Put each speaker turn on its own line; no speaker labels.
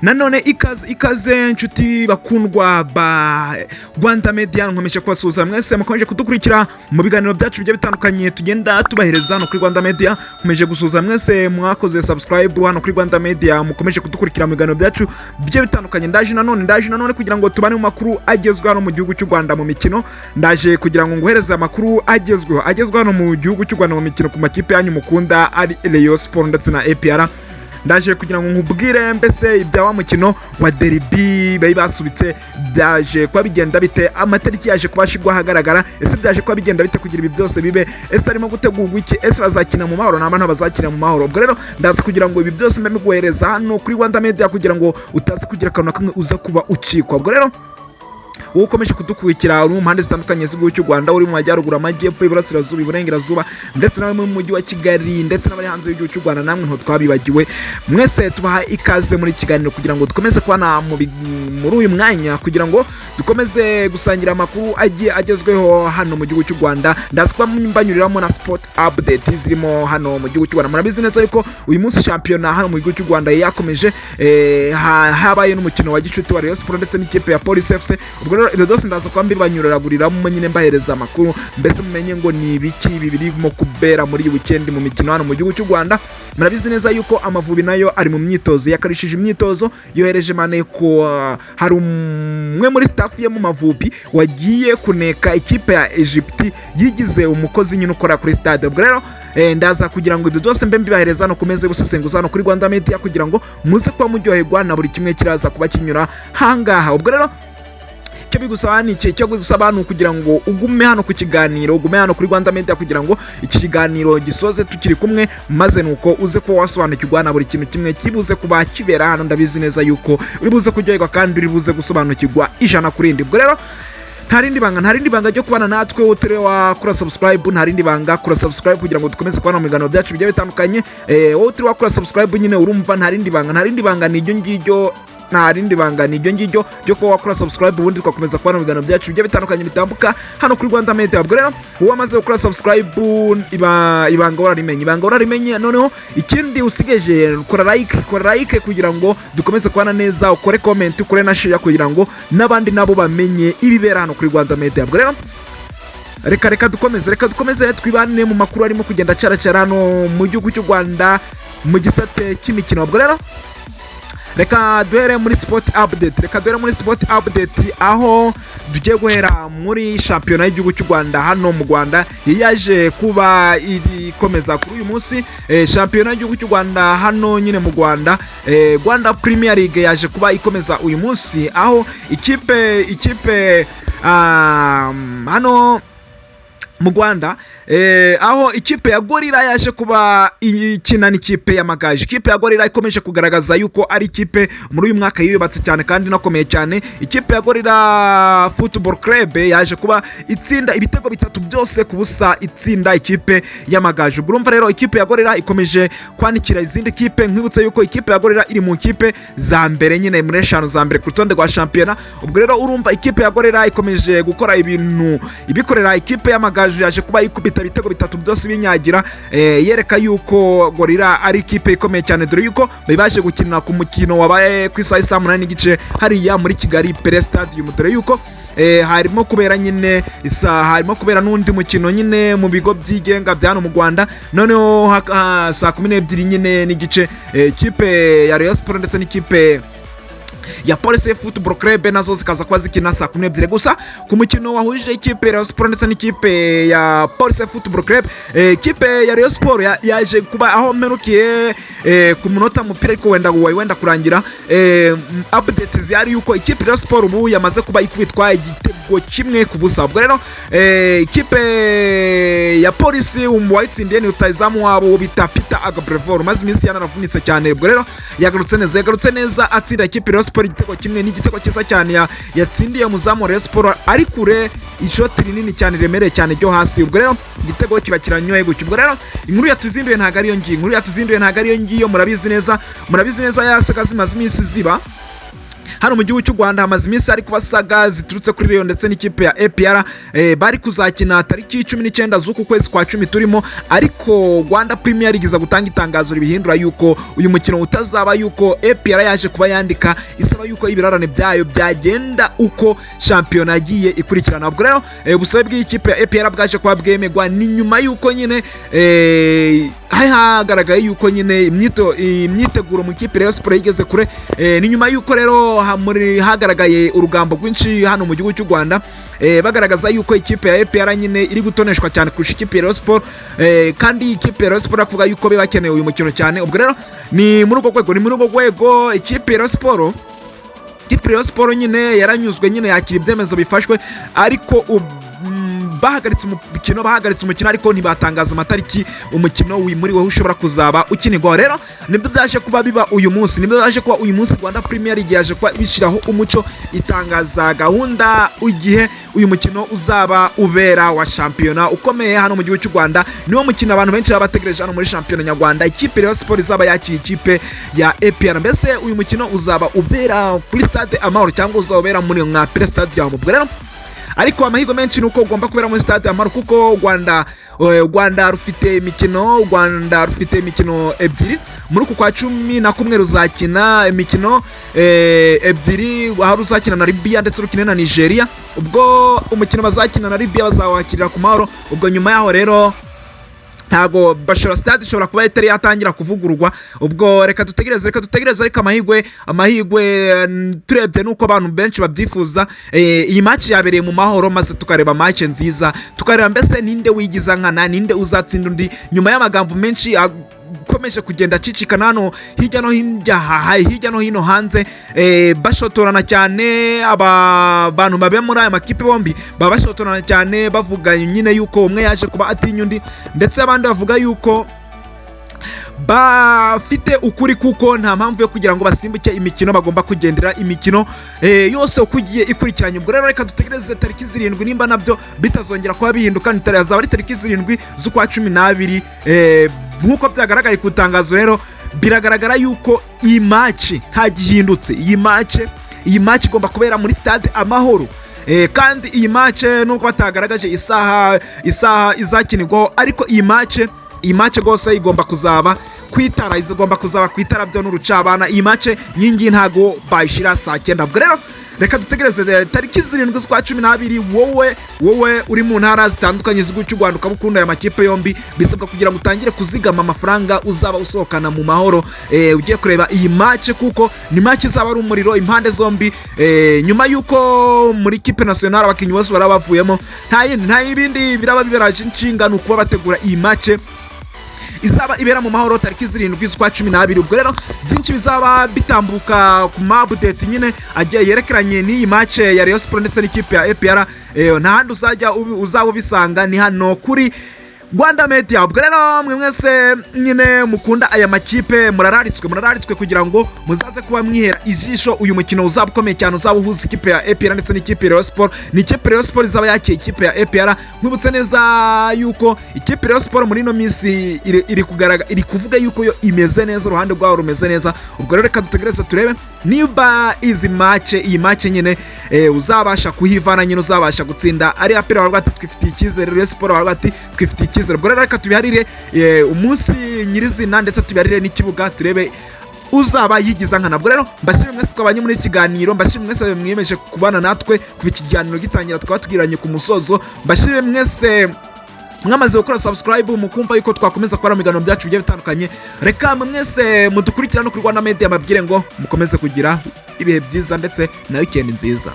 nanone ikaze nshuti bakundwa ba Rwanda Media, nkomeje kubasuhuza mwese mukomeje kudukurikira mu biganiro byacu bigiye bitandukanye tugenda tubahereza hano kuri Rwanda Media. Nkomeje gusuhuza mwese mwakoze subscribe hano kuri Rwanda Media, mukomeje kudukurikira mu biganiro byacu bigiye bitandukanye. Ndaje nanone kugira ngo tubane mu makuru agezweho hano mu gihugu cy'u Rwanda mu mikino. Ndaje kugira ngo nguhereze amakuru agezweho hano mu gihugu cy'u Rwanda mu mikino ku makipe yanyu mukunda ari Reyon ndetse na Aprfc. Ndaje kugira ngo nkubwire mbese ibya wa mukino wa derby bayi basubitse byaje kwa bigenda bite, amatariki yaje kubashirwa hagaragara, ese byaje kwa bigenda bite kugira ibi byose bibe, ese arimo gutegurwa iki, ese bazakina mu mahoro namba bazakina mu mahoro. Ubwo rero ndaza kugira ngo ibi byose mbe miguhereza hano kuri Rwanda Media kugira ngo utazi kugira kantu kamwe uza kuba ucikwa. Ubwo rero ukomeje kudukurikira uri mu mpande zitandukanye z'igihugu cy'u Rwanda, uri mu majyaruguru, amajyepfo, iburasirazuba, iburengerazuba ndetse nawe mu mujyi wa Kigali ndetse n'abari hanze y'igihugu cy'u Rwanda, namwe ntitwabibagiwe. Mwese tubaha ikaze muri kiganiro kugira ngo dukomeze kubana muri uyu mwanya kugira ngo dukomeze gusangira amakuru agiye agezweho hano mu gihugu cy'u Rwanda. Ndazi kuba mbanyuriramo na sport update zirimo hano mu gihugu cy'u Rwanda. Murabizi neza yuko uyu munsi shampiyona hano mu gihugu cy'u Rwanda yakomeje, habaye n'umukino wa gicuti wa Reyon ndetse n'ikipe ya Aprfc. Ubwo rero ibyo byose ndaza kuba mbibanyuriraguriramo nyine mbahereza amakuru mbese mumenye ngo ni ibiki birimo kubera muri iyi weekend mu mikino hano mu gihugu cy'u Rwanda. Murabizi neza yuko Amavubi nayo ari mu myitozo, yakarishije imyitozo, yohereje mane ko hari umwe muri staff ye mu Mavubi wagiye kuneka ikipe ya Egypt, yigize umukozi nyine ukora kuri stade. Ubwo rero ndaza kugira ngo ibyo byose mbe mbibahereza no kumeze gusesenguza hano kuri Rwanda Media kugira ngo muze kuba muryoherwa na buri kimwe kiraza kuba kinyura hangaha. Ubwo rero cyo bigusaba ni iki, cyo gusaba ni kugira ngo ugume hano ku kiganiro, ugume hano kuri Rwanda Media kugira ngo iki kiganiro gisoze tukiri kumwe, maze nuko uze kuba wasobanukirwa na buri kintu kimwe kibuze kuba kibera hano. Ndabizi neza yuko uri buze kuryoherwa kandi uri buze gusobanukirwa ijana kuri ndi. Ubwo rero nta rindi banga ryo kubana natwe utari wakora subscribe, nta rindi banga kora subscribe kugira ngo dukomeze kubana mu biganiro byacu bigiye bitandukanye. Wowe utari wakora subscribe nyine urumva nta rindi banga ni iryo ngiryo ryo kuba wakora subscribe, ubundi twakomeza kubana mu biganiro byacu bigiye bitandukanye bitambuka hano kuri Rwanda Media. Ubwo rero uwamaze gukora subscribe ibanga urarimenye, noneho ikindi usigeje kora like kugira ngo dukomeze kubana neza, ukore comment, ukore na share kugira ngo n'abandi nabo bamenye ibibera hano kuri Rwanda Media. Ubwo rero reka dukomeze twibane mu makuru arimo kugenda caracara hano mu gihugu cy'u Rwanda mu gisate cy'imikino. Ubwo rero reka duhere muri sport update aho tugiye guhera muri shampiyona y'igihugu cy'u Rwanda hano mu Rwanda, yaje kuba ikomeza kuri uyu munsi. Shampiyona y'igihugu cy'u Rwanda hano nyine mu Rwanda, Rwanda Premier League yaje kuba ikomeza uyu munsi, aho ikipe hano mu Rwanda, aho ikipe ya Gorira yaje kuba ikina n'ikipe y'Amagaju. Ikipe ya Gorira ikomeje kugaragaza yuko ari ikipe muri uyu mwaka yubatse cyane kandi nakomeye cyane. Ikipe ya Gorira Football Club yaje kuba itsinda ibitego bitatu byose ku busa itsinda ikipe y'Amagaju. Urumva rero ikipe ya Gorira ikomeje kwanikira izindi kipe. Nkwibutse yuko ikipe ya Gorira iri mu kipe za mbere nyine muri eshanu za mbere ku rutonde rwa shampiyona. Ubwo rero urumva ikipe ya Gorira ikomeje gukora ibintu ibikorera ikipe y'Amagaju, yaje kuba ikubita ibitego bitatu byose binyagira, yereka yuko Gorira ari ikipe ikomeye cyane, dore yuko baje gukinira ku mukino wabaye ku isaha 8 n'igice hariya muri Kigali Pele Stadium. Dore yuko harimo kubera n'undi mukino nyine mu bigo byigenga bya hano mu Rwanda, noneho saa 12 nyine n'igice ikipe ya Reyon ndetse n'ikipe ya Police Football Club nazo zikaza kwa zikina saa 12 gusa ku mukino wahuje ikipe ya Reyon ndetse n'ikipe ya Police Football Club. Ikipe ya Reyon yaje kuba aho merukiye ku munota mupira ariko wenda kurangira. Update zari yuko ikipe ya Reyon ubu yamaze kuba ikubitwa igitego kimwe ku busa. Ubwo rero ikipe ya Police wayitsindiye ni utayizamu wabo bita Peter Agabrevor, maze iminsi yanaravunitse cyane. Ubwo rero yagarutse neza atsinda ikipe ya Reyon igitego kimwe, n'igitego cyiza cyane yatsindiye umuzamu wa Reyon ari kure, ishoti rinini cyane remereye cyane ryo hasi. Ubwo rero igitego kiba kiranyoye gutyo. Ubwo rero inkuru yatuzinduye ntago ariyo ngiyo, murabizi neza yaseka zimaze iminsi ziba hano mu gihugu cy'u Rwanda hamaze iminsi ari kubasaga ziturutse kuri Reyon ndetse n'ikipe ya Aprfc bari kuzakina tariki 19 z'uku kwezi kwa 10 turimo, ariko Rwanda Premier League iza gutanga itangazo ribihindura yuko uyu mukino utazaba, yuko Aprfc yaje kuba yandika isaba yuko ibirarane byayo byagenda uko shampiyona yagiye ikurikirana. Ubwo rero ubusabe bw'ikipe ya Aprfc bwaje kuba bwemegwa ni nyuma yuko nyine hagaragaye yuko nyine imyiteguro mu kipe Rayon Sport yigeze kure, ni nyuma yuko rero hagaragaye urugambo rwinshi hano mu gihugu cy'u Rwanda bagaragaza yuko ikipe ya Aprfc nyine iri gutoneshwa cyane kurusha ikipe ya Rayon Sport, kandi ikipe ya Rayon Sport avuga yuko bakeneye uyu mukino cyane. Ubwo rero ni muri urwo rwego ikipe ya Rayon Sport nyine yaranyuzwe, nyine yakira ibyemezo bifashwe, ariko bahagaritse umukino ariko ntibatangaza amatariki umukino wimuriweho ushobora kuzaba ukinirwa. Rero nibyo byaje kuba biba uyu munsi, Rwanda Premier League yaje kuba ibishyiraho umuco, itangaza gahunda igihe uyu mukino uzaba ubera wa shampiyona ukomeye hano mu gihugu cy'u Rwanda. Niwo mukino abantu benshi baba bategereje hano muri shampiyona nyarwanda, ikipe Rayon Sport izaba yakira ikipe ya Aprfc. Mbese uyu mukino uzaba ubera kuri stade Amahoro cyangwa uzaba ubera muri nka Stadium. Ubwo rero ariko amahirwe menshi nuko ugomba kubera muri stade Amahoro, kuko Rwanda rufite imikino ebyiri muri uku kwa 11 ruzakina imikino ebyiri, aho ruzakina na Libya ndetse rukine na Nigeria. Ubwo umukino bazakina na Libya bazawakirira ku Mahoro. Ubwo nyuma yaho rero ntago bashora stade ishobora kuba itari yatangira kuvugururwa. Ubwo reka dutegereze ariko amahirwe turebye nuko abantu benshi babyifuza. Iyi match yabereye mu Mahoro, maze tukareba match nziza, tukareba mbese ninde wigiza nkana, ninde uzatsinda undi, nyuma y'amagambo menshi ukomeje kugenda acicikana hano hirya no hino hanze, bashotorana cyane. Abantu babe muri aya makipe bombi baba bashotorana cyane, bavuga nyine yuko umwe yaje kuba atinya undi, ndetse abandi bavuga yuko bafite ukuri kuko nta mpamvu yo kugira ngo basimbuke imikino, bagomba kugendera imikino yose ukugiye ikurikiranye. Ubwo rero reka dutegereze tariki 7 nimba nabyo bitazongera kuba bihinduka, azaba ari tariki 7 z'ukwa 12 nk'uko byagaragaye ku itangazo. Rero biragaragara yuko iyi match nta gihindutse, iyi match igomba kubera muri stade Amahoro, kandi iyi match nuko batagaragaje isaha izakinirwaho, ariko iyi match rwose igomba kuzaba ku itara byo n'urucabana. Iyi match nyingi ntago bayishira saa 9. Ubwo rero reka dutegereze tariki 7 z'ukwa 12. wowe uri mu ntara zitandukanye z'igihugu cy'u Rwanda ukaba ukunda aya makipe yombi, bisabwa kugira ngo utangire kuzigama amafaranga uzaba usohokana mu Mahoro ugiye kureba iyi match, kuko ni match izaba ari umuriro impande zombi. Nyuma yuko muri kipe nationale abakinnyi bose barabavuyemo, nta ibindi biraba biberaje inshinga nukuba bategura iyi match izaba ibera mu Mahoro tariki 7 z'ukwa 12. Ubwo rero byinshi bizaba bitambuka ku update nyine agiye yerekeranye n'iyi match ya Rayon Sport ndetse n'ikipe ya Aprfc. Nta handi uzaba ubisanga, ni hano kuri Rwanda Media. Ubwo rero mwe mwese nyine mukunda aya makipe murararitswe kugira ngo muzaze kuba mwihera ijisho uyu mukino uzaba ukomeye cyane, uzaba uhuza ikipe ya Aprfc ndetse n'ikipe ya Rayon Sport. Ni ikipe Rayon Sport izaba yakiye ikipe ya Aprfc. Mwibutse neza yuko ikipe Rayon Sport muri no minsi iri kuvuga yuko yo imeze neza, uruhande rwaho rumeze neza. Ubwo rero reka dutegereze turebe niba iyi match nyine uzabasha kuhivana, nyine uzabasha gutsinda. Ari Aprfc baravuga ati twifitiye icyizere, Rayon Sport baravuga ati twifitiye icyizere. Ubwo rero reka tubiharire umunsi nyirizina ndetse tubiharire n'ikibuga, turebe uzaba yigiza nkana. Nabwo rero mbashimye mwese twabanye muri ikiganiro, mbashimye mwese mwiyemeje kubana natwe kuva iki kiganiro gitangira twaba tugiranye ku musozo, mbashimye mwese mwamaze gukora subscribe mukumva yuko twakomeza kubara mu biganiro byacu bigiye bitandukanye. Reka mwese mudukurikirana no kuri Rwanda Media, mabwire ngo mukomeze kugira ibihe byiza ndetse na weekend nziza.